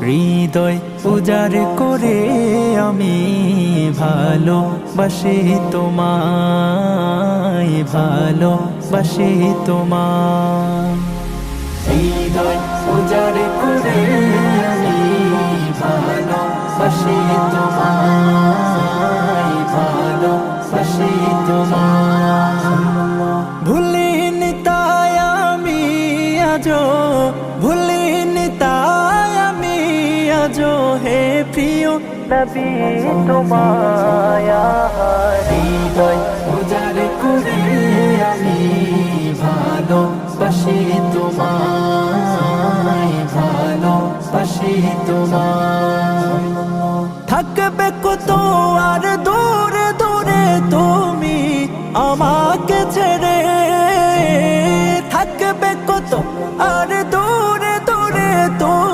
হৃদয় উজাড় করে আমি ভালোবাসি তোমায়, ভালোবাসি তোমায়। হৃদয় উজাড় করে আমি ভালোবাসি তোমায়, ভালোবাসি তোমায়। ভুলিনি তাই আমি আজো, ভুলিনি তাই আমি আজো হে প্রিয় নবী তোমায়। হৃদয় উজাড় করে আমি ভালোবাসি তোমায়, ভালোবাসি তোমায়। থাকবে কত আর